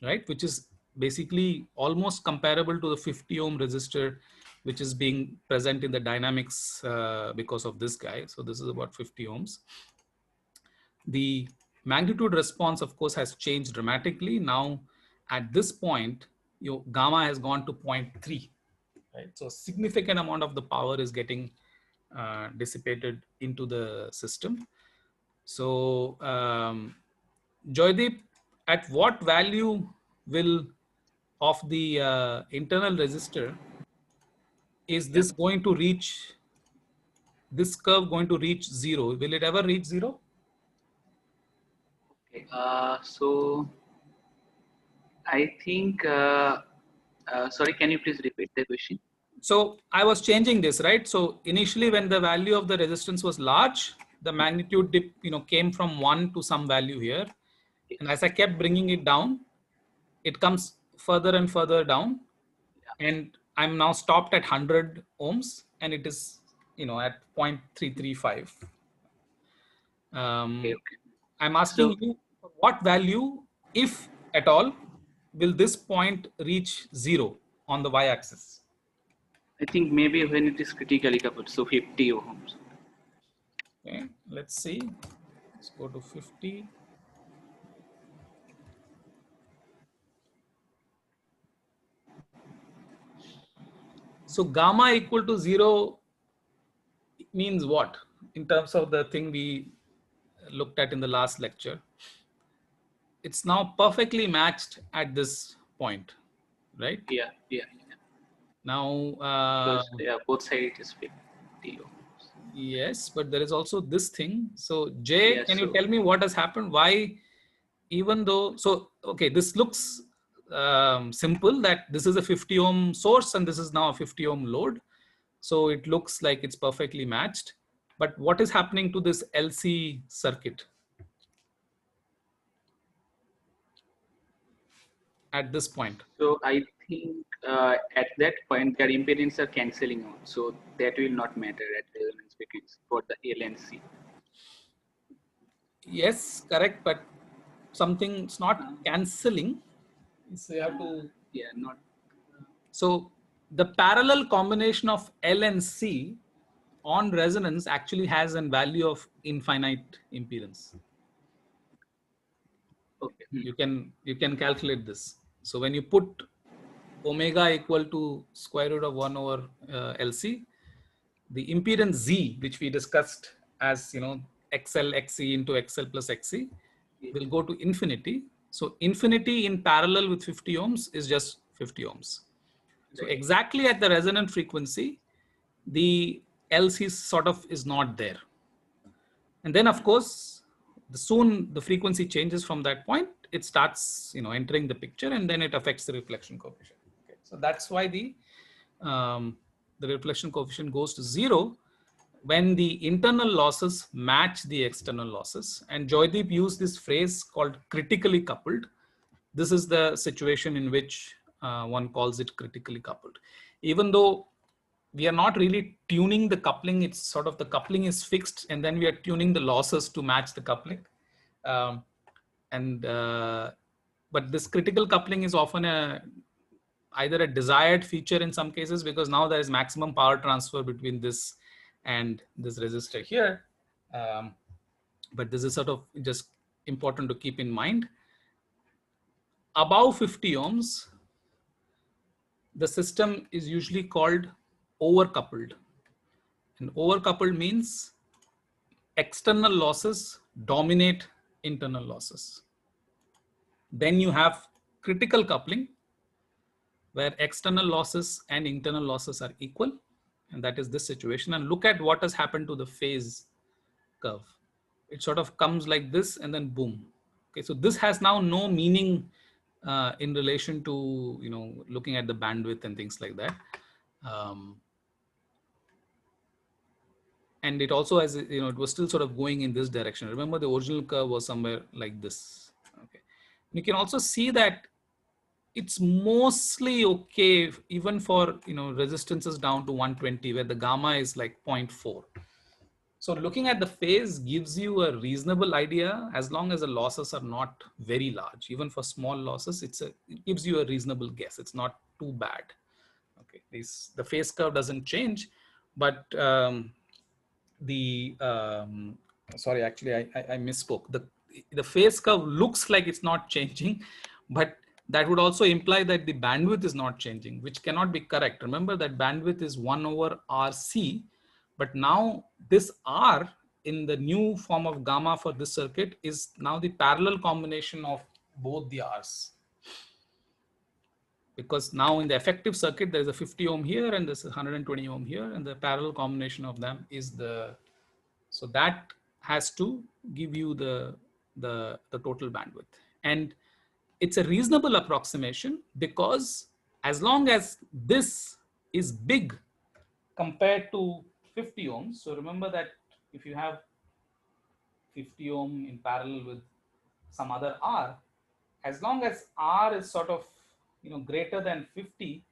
right, which is basically almost comparable to the 50 ohm resistor which is being present in the dynamics because of this guy. So this is about 50 ohms. The magnitude response, of course, has changed dramatically. Now at this point, your gamma has gone to 0.3, right? So a significant amount of the power is getting dissipated into the system. So Joydeep, at what value will of the internal resistor is this going to reach, this curve going to reach zero? Will it ever reach zero? Okay. So I think, sorry, can you please repeat the question? So I was changing this, right? So initially when the value of the resistance was large, the magnitude dip, came from 1 to some value here. Yes. And as I kept bringing it down, it comes further and further down. Yeah. And I'm now stopped at 100 ohms and it is, at 0.335. Okay. I'm asking you, what value, if at all, will this point reach zero on the y-axis? I think maybe when it is critically coupled, so 50 ohms. Okay, let's see. Let's go to 50. So gamma equal to 0 means what in terms of the thing we looked at in the last lecture? It's now perfectly matched at this point, right? Yeah. Now, both sides is 50 ohms. Yes, but there is also this thing. So Jay, Yes, can you tell me what has happened? Why, even though, so, okay, this looks simple that this is a 50 ohm source and this is now a 50 ohm load. So it looks like it's perfectly matched. But what is happening to this LC circuit at this point? So I think at that point their impedance are cancelling out, so that will not matter at resonance frequency for the L and C. Yes, correct, but something's not cancelling. So you have to. Yeah, not. So the parallel combination of L and C on resonance actually has a value of infinite impedance. Okay. You can calculate this. So when you put omega equal to square root of 1 over LC, the impedance Z, which we discussed as XL XC into XL plus XC, will go to infinity. So infinity in parallel with 50 ohms is just 50 ohms. So exactly at the resonant frequency, the LC sort of is not there. And then of course, soon the frequency changes from that point, it starts entering the picture and then it affects the reflection coefficient. Okay. So that's why the reflection coefficient goes to 0. when the internal losses match the external losses. And Joydeep used this phrase called critically coupled. This is the situation in which one calls it critically coupled. Even though we are not really tuning the coupling, it's sort of the coupling is fixed and then we are tuning the losses to match the coupling. But this critical coupling is often either a desired feature in some cases, because now there is maximum power transfer between this and this resistor here. But this is sort of just important to keep in mind. Above 50 ohms, the system is usually called overcoupled. And overcoupled means external losses dominate internal losses. Then you have critical coupling, where external losses and internal losses are equal. And that is this situation. And look at what has happened to the phase curve. It sort of comes like this and then boom. Okay, so this has now no meaning in relation to, you know, looking at the bandwidth and things like that. And it also has, you know, it was still sort of going in this direction. Remember, the original curve was somewhere like this. Okay, you can also see that it's mostly okay even for, you know, resistances down to 120, where the gamma is like 0.4. So looking at the phase gives you a reasonable idea, as long as the losses are not very large. Even for small losses, it gives you a reasonable guess. It's not too bad. Okay, the phase curve doesn't change, but sorry, actually I misspoke. The phase curve looks like it's not changing, but that would also imply that the bandwidth is not changing, which cannot be correct. Remember that bandwidth is 1 over RC, but now this R in the new form of gamma for this circuit is now the parallel combination of both the R's. Because now in the effective circuit, there is a 50 ohm here and this is 120 ohm here, and the parallel combination of them is so that has to give you the total bandwidth. And it's a reasonable approximation, because as long as this is big compared to 50 ohms, so remember that if you have 50 ohm in parallel with some other R, as long as R is sort of, you know, greater than 50,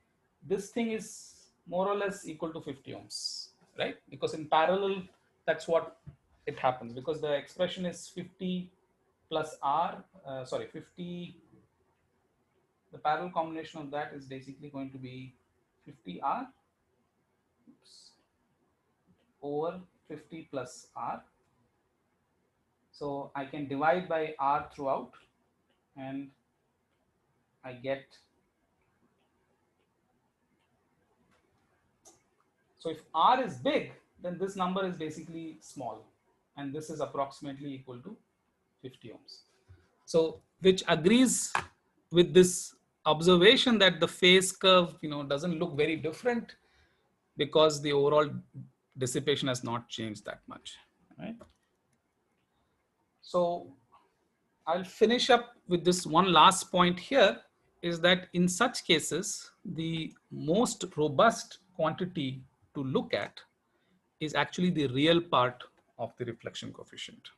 this thing is more or less equal to 50 ohms, right? Because in parallel, that's what it happens, because the expression is 50 plus R, 50. The parallel combination of that is basically going to be 50R over 50 plus R. So I can divide by R throughout and I get, so if R is big, then this number is basically small, and this is approximately equal to 50 ohms. So which agrees with this observation that the phase curve, you know, doesn't look very different, because the overall dissipation has not changed that much, right? So I'll finish up with this one last point here, is that in such cases, the most robust quantity to look at is actually the real part of the reflection coefficient.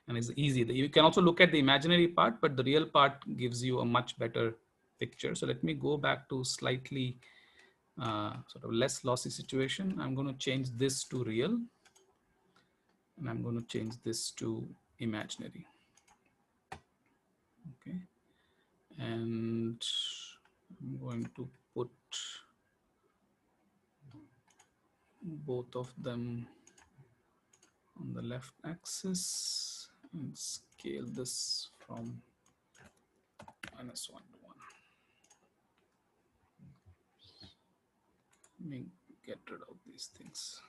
And it's easy. You can also look at the imaginary part, but the real part gives you a much better picture. So let me go back to slightly sort of less lossy situation. I'm going to change this to real, and I'm going to change this to imaginary. Okay, and I'm going to put both of them on the left axis and scale this from -1 to 1. Let me get rid of these things.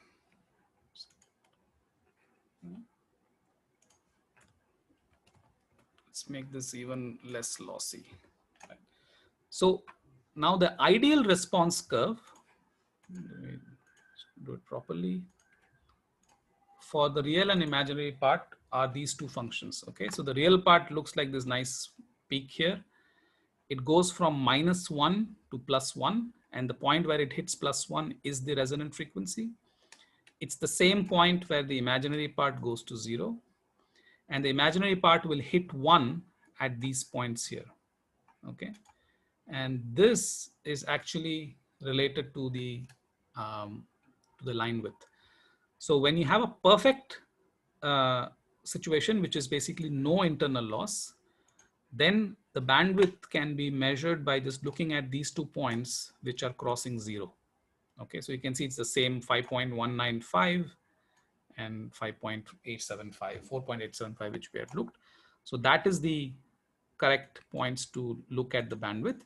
Let's make this even less lossy. So now the ideal response curve, do it properly, for the real and imaginary part are these two functions. Okay, so the real part looks like this nice peak here. It goes from -1 to +1, and the point where it hits +1 is the resonant frequency. it's the same point where the imaginary part goes to 0, and the imaginary part will hit 1 at these points here. Okay, and this is actually related to the line width. So when you have a perfect situation, which is basically no internal loss, then the bandwidth can be measured by just looking at these 2 points which are crossing 0. Okay, so you can see it's the same 5.195 and 5.875, 4.875, which we had looked. So that is the correct points to look at the bandwidth.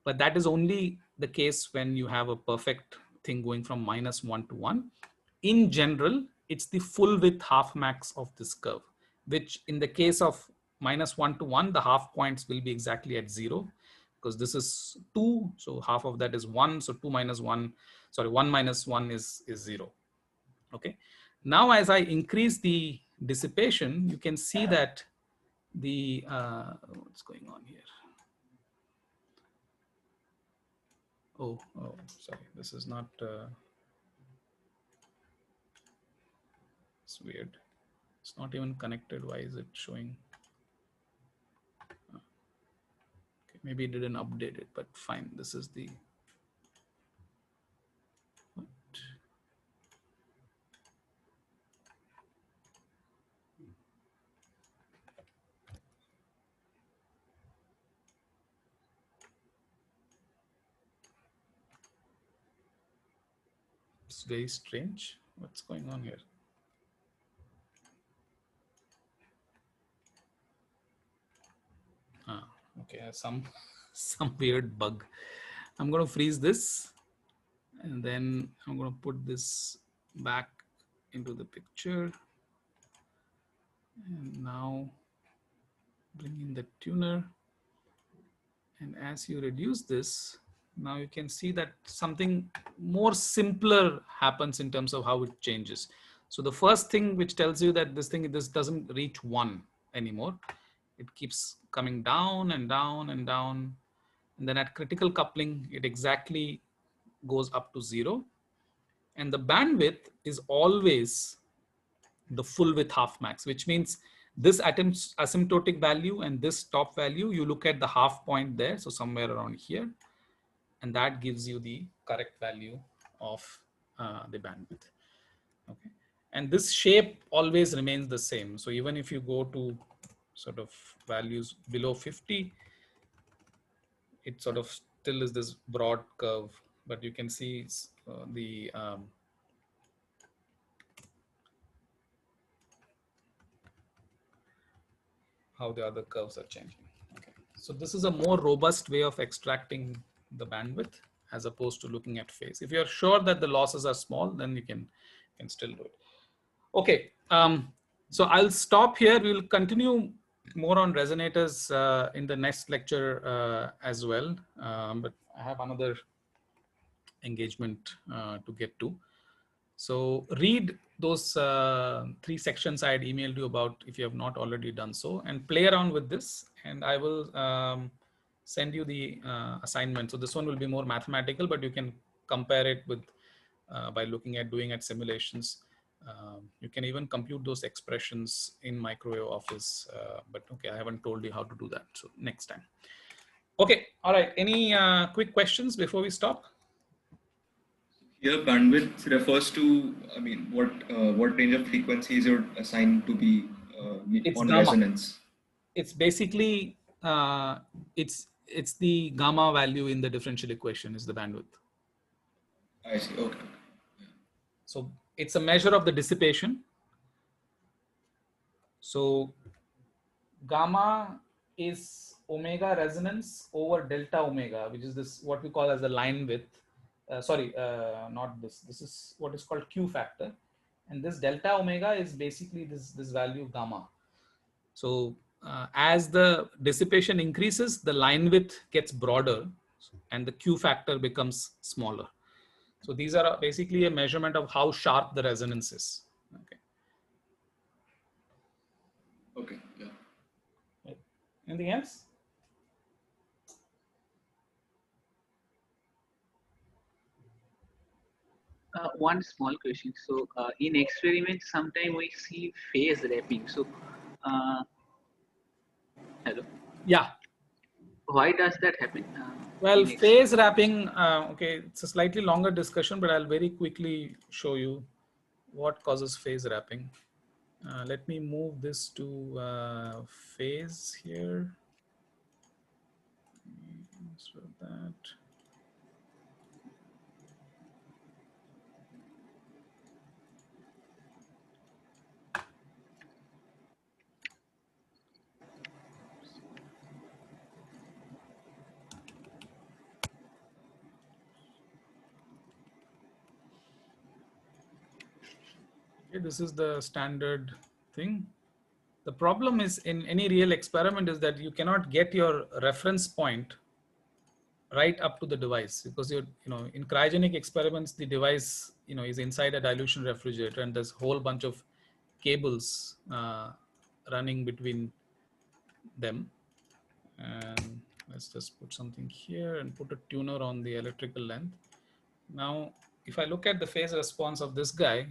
But that is only the case when you have a perfect thing going from -1 to 1. In general, it's the full width half max of this curve, which in the case of -1 to 1, the half points will be exactly at 0, because this is 2. So half of that is 1. So 2 minus 1, sorry, 1 minus 1 is 0. Okay. Now, as I increase the dissipation, you can see that the, what's going on here? Oh, sorry, this is not, it's weird. It's not even connected. Why is it showing? Okay, maybe it didn't update it, but fine. This is the, what? It's very strange. What's going on here? Okay, some weird bug. I'm going to freeze this, and then I'm going to put this back into the picture. And now bring in the tuner. And as you reduce this, now you can see that something more simpler happens in terms of how it changes. So the first thing which tells you that this doesn't reach 1 anymore. It keeps coming down and down and down. And then at critical coupling, it exactly goes up to 0. And the bandwidth is always the full width half max, which means this asymptotic value and this top value, you look at the half point there, so somewhere around here, and that gives you the correct value of the bandwidth. Okay, and this shape always remains the same. So even if you go to sort of values below 50, it sort of still is this broad curve, but you can see the how the other curves are changing. Okay, so this is a more robust way of extracting the bandwidth as opposed to looking at phase. If you're sure that the losses are small, then you can still do it. Okay, so I'll stop here. We'll continue more on resonators in the next lecture as well, but I have another engagement to get to. So read those 3 sections I had emailed you about if you have not already done so, and play around with this, and I will send you the assignment. So this one will be more mathematical, but you can compare it with by looking at doing at simulations. You can even compute those expressions in Microwave Office, but okay, I haven't told you how to do that. So next time. Okay, all right. Any quick questions before we stop? Here, bandwidth refers to, I mean, what range of frequencies are assigned to be on gamma. resonance? It's basically it's the gamma value in the differential equation is the bandwidth. I see. Okay. So it's a measure of the dissipation. So gamma is omega resonance over delta omega, which is this what we call as the line width. Not this. This is what is called Q factor, and this delta omega is basically this value gamma. So as the dissipation increases, the line width gets broader, and the Q factor becomes smaller. So these are basically a measurement of how sharp the resonance is. Okay. Okay. Yeah. Right. Anything else? One small question. So in experiments, sometimes we see phase wrapping. So, hello. Yeah. Why does that happen? Well, in phase wrapping, okay, it's a slightly longer discussion, but I'll very quickly show you what causes phase wrapping. Let me move this to phase here. So that. Okay, this is the standard thing. The problem is in any real experiment is that you cannot get your reference point right up to the device, because you know, in cryogenic experiments, the device, you know, is inside a dilution refrigerator, and there's a whole bunch of cables running between them. And let's just put something here and put a tuner on the electrical length. Now, if I look at the phase response of this guy,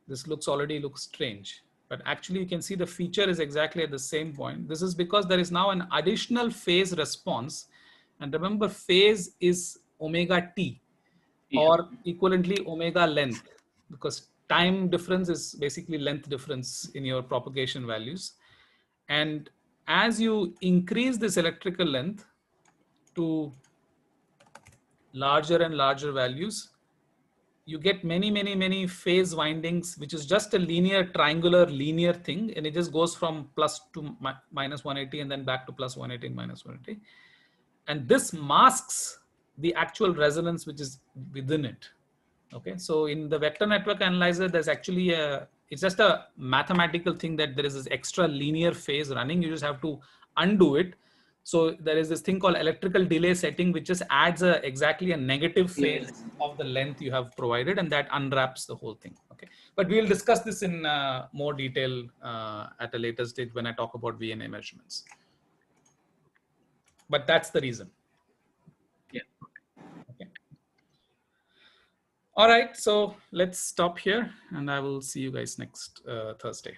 this already looks strange, but actually you can see the feature is exactly at the same point. This is because there is now an additional phase response. And remember, phase is omega t, or equivalently omega length, because time difference is basically length difference in your propagation values. And as you increase this electrical length to larger and larger values, you get many phase windings, which is just a linear triangular linear thing, and it just goes from plus to minus 180 and then back to plus 180 and minus 180. And this masks the actual resonance which is within it. Okay, so in the vector network analyzer, there's actually it's just a mathematical thing that there is this extra linear phase running. You just have to undo it. So there is this thing called electrical delay setting, which just adds exactly a negative phase of the length you have provided, and that unwraps the whole thing. Okay, but we will discuss this in more detail at a later stage when I talk about VNA measurements. But that's the reason. Yeah. Okay. All right, so let's stop here, and I will see you guys next Thursday.